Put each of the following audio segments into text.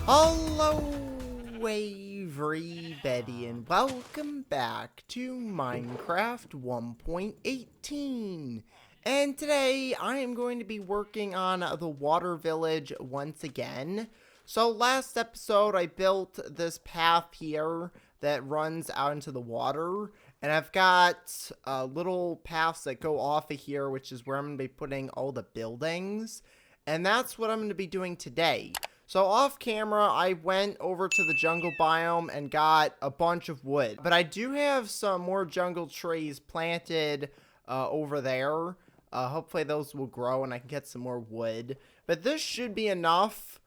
Hello, everybody, and welcome back to Minecraft 1.18. And today, I am going to be working on the water village once again. So last episode, I built this path here that runs out into the water. And I've got little paths that go off of here, which is where I'm going to be putting all the buildings. And that's what I'm going to be doing today. So off camera, I went over to the jungle biome and got a bunch of wood. But I do have some more jungle trees planted over there. Hopefully those will grow and I can get some more wood. But this should be enough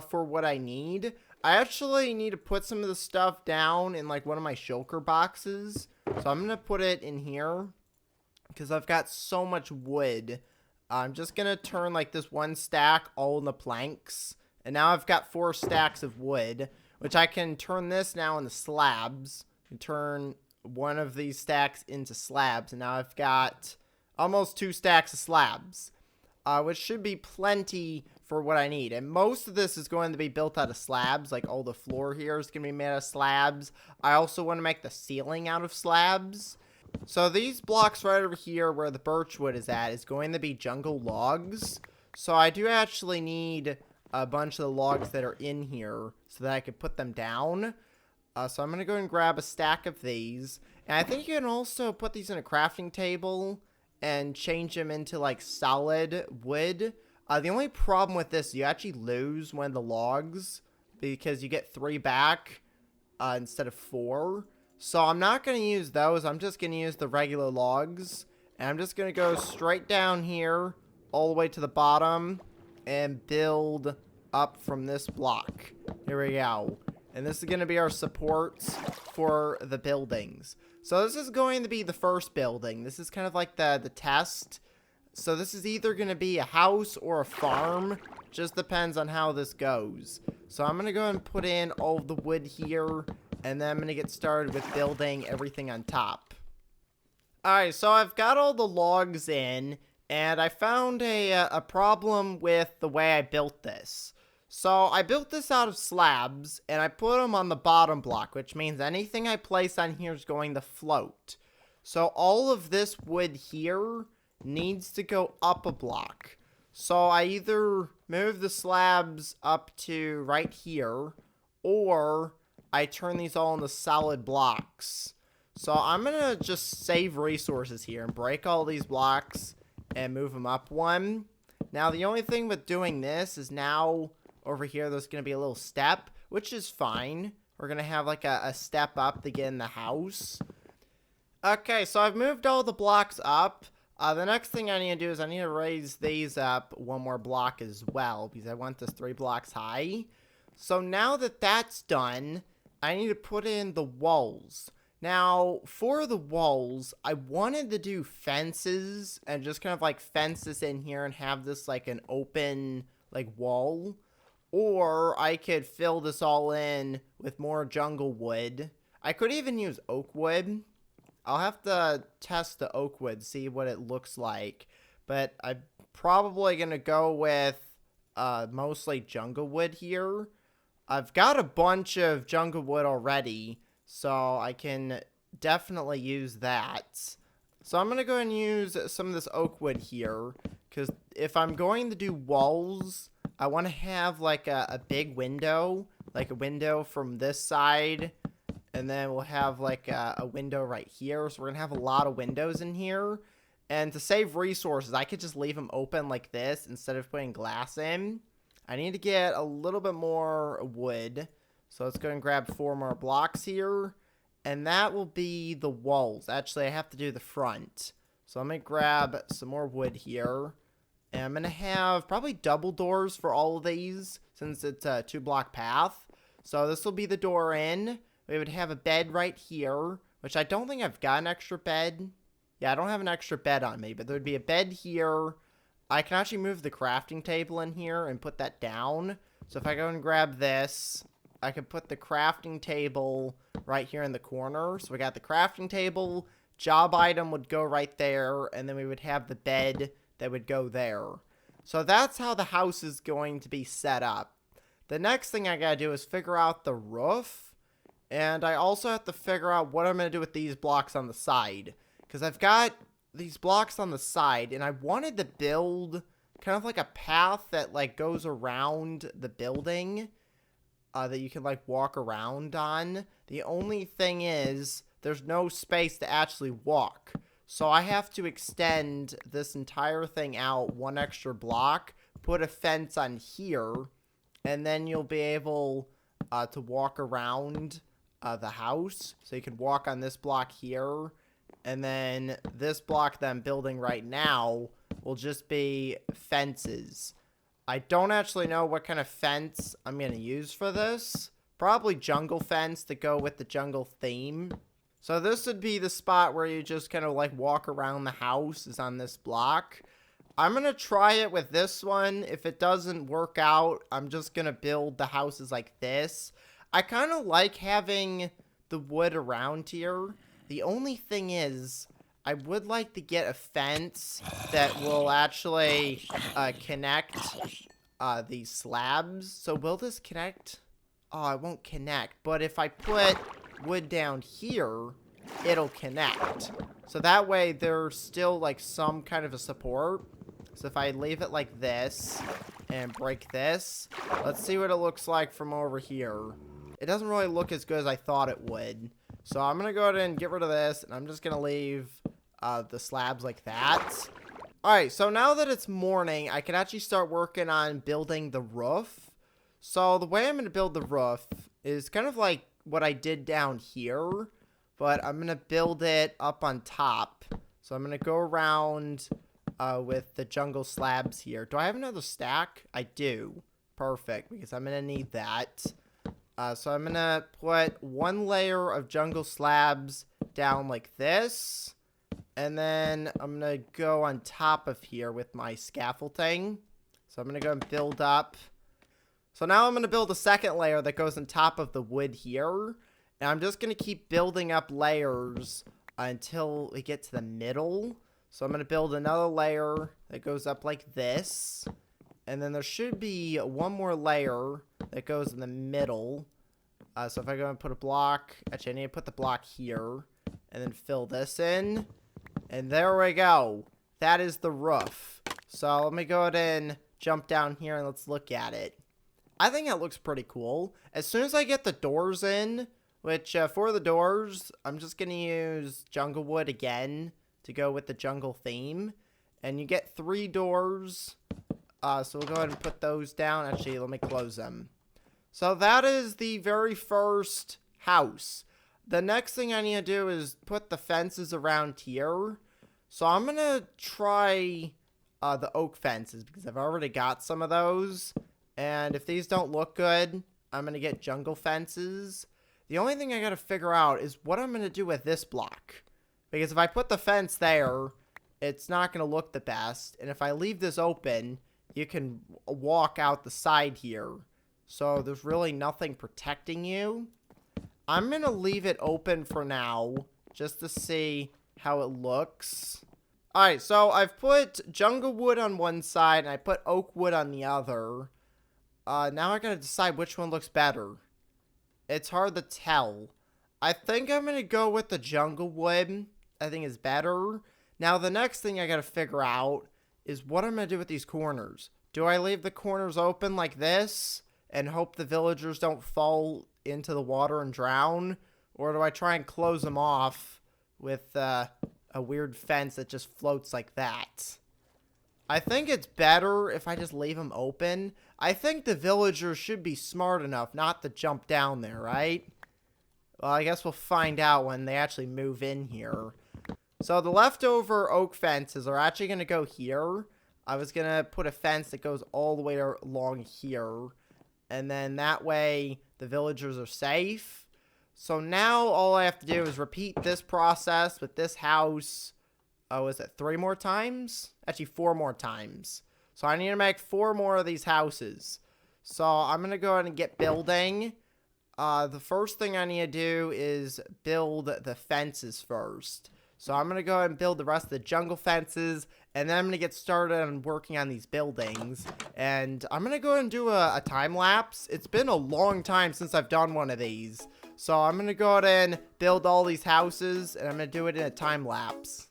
for what I need. I actually need to put some of the stuff down in like one of my shulker boxes. So I'm going to put it in here because I've got so much wood. I'm just going to turn like this one stack all in the planks. And now I've got 4 stacks of wood, which I can turn this now into slabs. And turn one of these stacks into slabs. And now I've got almost 2 stacks of slabs, which should be plenty for what I need. And most of this is going to be built out of slabs. Like all the floor here is going to be made out of slabs. I also want to make the ceiling out of slabs. So these blocks right over here where the birch wood is at is going to be jungle logs. So I do actually need a bunch of the logs that are in here so that I could put them down. So I'm going to go and grab a stack of these. And I think you can also put these in a crafting table and change them into like solid wood. The only problem with this, you actually lose one of the logs because you get 3 back instead of 4. So I'm not going to use those. I'm just going to use the regular logs. And I'm just going to go straight down here all the way to the bottom and build up from this block. Here we go. And this is going to be our supports for the buildings. So this is going to be the first building. This is kind of like the test. So this is either going to be a house or a farm. Just depends on how this goes. So I'm going to go and put in all of the wood here. And then I'm going to get started with building everything on top. Alright, so I've got all the logs in. And I found a problem with the way I built this. So I built this out of slabs, and I put them on the bottom block, which means anything I place on here is going to float. So all of this wood here needs to go up a block. So I either move the slabs up to right here, or I turn these all into solid blocks. So I'm going to just save resources here and break all these blocks and move them up one. Now, the only thing with doing this is now over here, there's going to be a little step, which is fine. We're going to have like a step up to get in the house. Okay, so I've moved all the blocks up. The next thing I need to do is I need to raise these up one more block as well, because I want this 3 blocks high. So now that that's done, I need to put in the walls. Now, for the walls, I wanted to do fences and just kind of like fence this in here and have this like an open like wall. Or I could fill this all in with more jungle wood. I could even use oak wood. I'll have to test the oak wood, see what it looks like. But I'm probably going to go with mostly jungle wood here. I've got a bunch of jungle wood already, so I can definitely use that. So I'm going to go and use some of this oak wood here, because if I'm going to do walls, I want to have like a big window, like a window from this side, and then we'll have like a window right here. So we're going to have a lot of windows in here. And to save resources, I could just leave them open like this instead of putting glass in. I need to get a little bit more wood. So let's go and grab 4 more blocks here. And that will be the walls. Actually, I have to do the front. So I'm going to grab some more wood here. And I'm going to have probably double doors for all of these since it's a 2-block path. So this will be the door in. We would have a bed right here, which I don't think I've got an extra bed. Yeah, I don't have an extra bed on me, but there would be a bed here. I can actually move the crafting table in here and put that down. So if I go and grab this, I can put the crafting table right here in the corner. So we got the crafting table, job item would go right there, and then we would have the bed that would go there. So that's how the house is going to be set up. The next thing I gotta do is figure out the roof. And I also have to figure out what I'm gonna do with these blocks on the side. Because I've got these blocks on the side, and I wanted to build kind of like a path that like goes around the building that you can like walk around on. The only thing is there's no space to actually walk. So I have to extend this entire thing out one extra block, put a fence on here, and then you'll be able to walk around the house. So you can walk on this block here, and then this block that I'm building right now will just be fences. I don't actually know what kind of fence I'm going to use for this. Probably jungle fence to go with the jungle theme. So this would be the spot where you just kind of like walk around the house, is on this block. I'm going to try it with this one. If it doesn't work out, I'm just going to build the houses like this. I kind of like having the wood around here. The only thing is, I would like to get a fence that will actually connect these slabs. So will this connect? Oh, it won't connect. But if I put wood down here, it'll connect. So that way there's still like some kind of a support. So if I leave it like this and break this, let's see what it looks like from over here. It doesn't really look as good as I thought it would. So I'm going to go ahead and get rid of this, and I'm just going to leave the slabs like that. Alright, so now that it's morning, I can actually start working on building the roof. So the way I'm going to build the roof is kind of like what I did down here, but I'm going to build it up on top. So I'm going to go around with the jungle slabs here. Do I have another stack? I do. Perfect, because I'm going to need that. So I'm going to put one layer of jungle slabs down like this. And then I'm going to go on top of here with my scaffolding. So I'm going to go and build up. So now I'm going to build a second layer that goes on top of the wood here. And I'm just going to keep building up layers until we get to the middle. So I'm going to build another layer that goes up like this. And then there should be one more layer that goes in the middle. So if I go and put a block, actually I need to put the block here and then fill this in. And there we go. That is the roof. So let me go ahead and jump down here and let's look at it. I think that looks pretty cool. As soon as I get the doors in, which for the doors, I'm just going to use jungle wood again to go with the jungle theme. And you get 3 doors. So we'll go ahead and put those down. Actually, let me close them. So that is the very first house. The next thing I need to do is put the fences around here. So I'm going to try the oak fences because I've already got some of those. And if these don't look good, I'm going to get jungle fences. The only thing I got to figure out is what I'm going to do with this block. Because if I put the fence there, it's not going to look the best. And if I leave this open, you can walk out the side here. So there's really nothing protecting you. I'm going to leave it open for now, just to see how it looks. Alright, so I've put jungle wood on one side, and I put oak wood on the other. Now I gotta decide which one looks better. It's hard to tell. I think I'm going to go with the jungle wood. I think is better. Now the next thing I gotta figure out is what I'm going to do with these corners. Do I leave the corners open like this and hope the villagers don't fall into the water and drown? Or do I try and close them off with a weird fence that just floats like that? I think it's better if I just leave them open. I think the villagers should be smart enough not to jump down there, right? Well, I guess we'll find out when they actually move in here. So the leftover oak fences are actually going to go here. I was going to put a fence that goes all the way along here. And then that way the villagers are safe. So now all I have to do is repeat this process with this house. Oh, is it 3 more times? Actually, 4 more times. So I need to make 4 more of these houses. So I'm going to go ahead and get building. The first thing I need to do is build the fences first. So I'm going to go ahead and build the rest of the jungle fences, and then I'm going to get started on working on these buildings. And I'm going to go ahead and do a time lapse. It's been a long time since I've done one of these. So I'm going to go ahead and build all these houses, and I'm going to do it in a time lapse.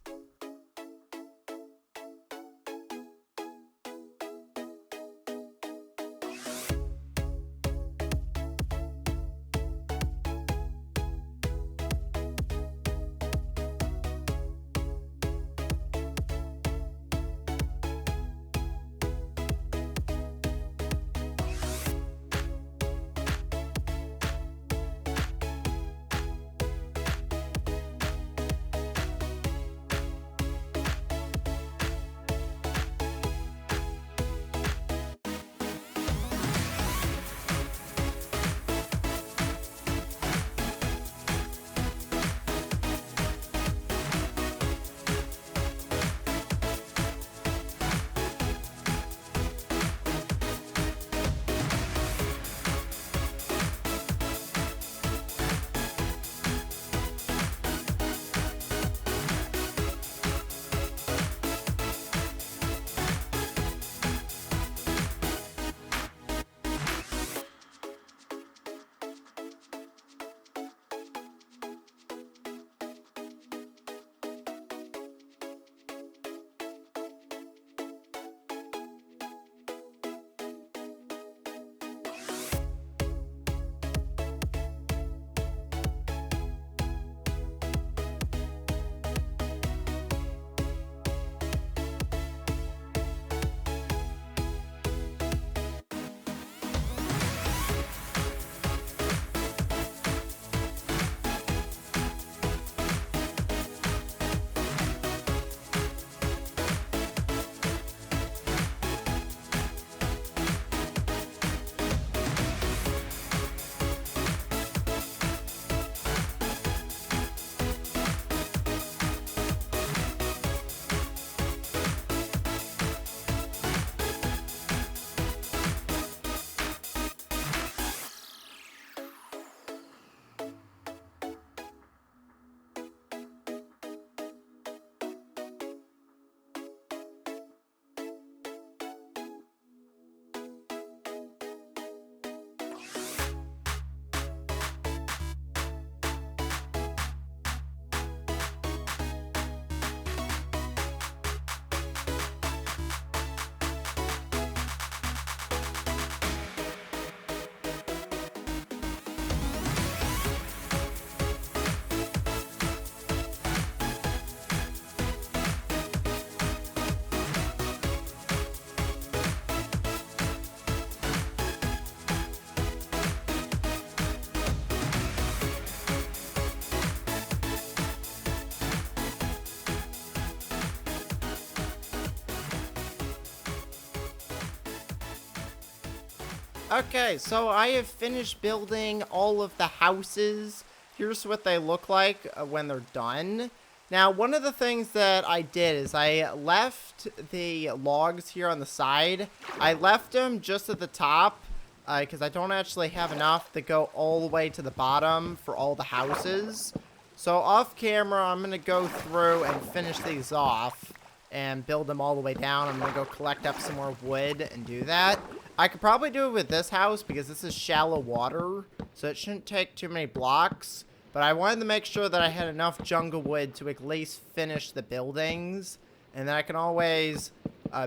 Okay, so I have finished building all of the houses. Here's what they look like when they're done. Now, one of the things that I did is I left the logs here on the side. I left them just at the top because I don't actually have enough to go all the way to the bottom for all the houses. So off camera, I'm going to go through and finish these off and build them all the way down. I'm going to go collect up some more wood and do that. I could probably do it with this house because this is shallow water, so it shouldn't take too many blocks. But I wanted to make sure that I had enough jungle wood to at least finish the buildings. And then I can always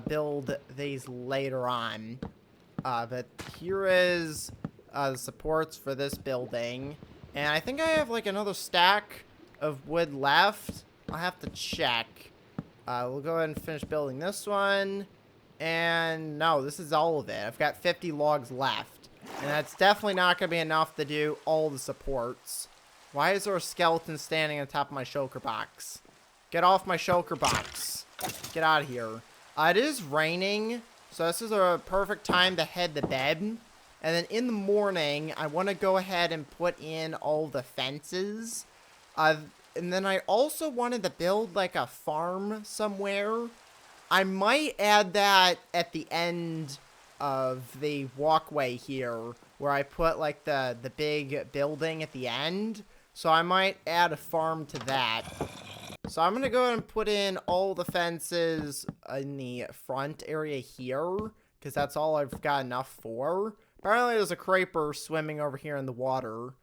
build these later on. But here is the supports for this building. And I think I have like another stack of wood left. I'll have to check. We'll go ahead and finish building this one. And no, this is all of it. I've got 50 logs left. And that's definitely not going to be enough to do all the supports. Why is there a skeleton standing on top of my shulker box? Get off my shulker box. Get out of here. It is raining, so this is a perfect time to head to bed. And then in the morning, I want to go ahead and put in all the fences. And then I also wanted to build like a farm somewhere. I might add that at the end of the walkway here, where I put like the big building at the end. So I might add a farm to that. So I'm going to go ahead and put in all the fences in the front area here, because that's all I've got enough for. Apparently there's a creeper swimming over here in the water.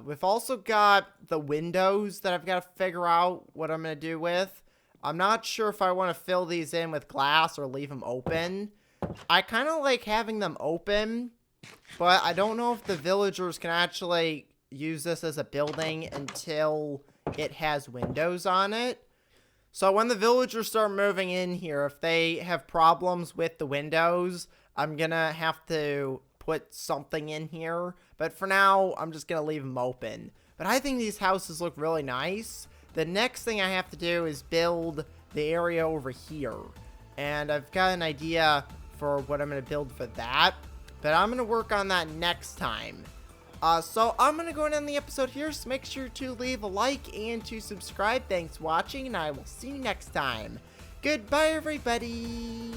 We've also got the windows that I've got to figure out what I'm going to do with. I'm not sure if I want to fill these in with glass or leave them open. I kind of like having them open, but I don't know if the villagers can actually use this as a building until it has windows on it. So when the villagers start moving in here, if they have problems with the windows, I'm gonna have to put something in here. But for now, I'm just gonna leave them open. But I think these houses look really nice. The next thing I have to do is build the area over here. And I've got an idea for what I'm gonna build for that. But I'm gonna work on that next time. So I'm going to go and end the episode here, so make sure to leave a like and to subscribe. Thanks for watching, and I will see you next time. Goodbye, everybody.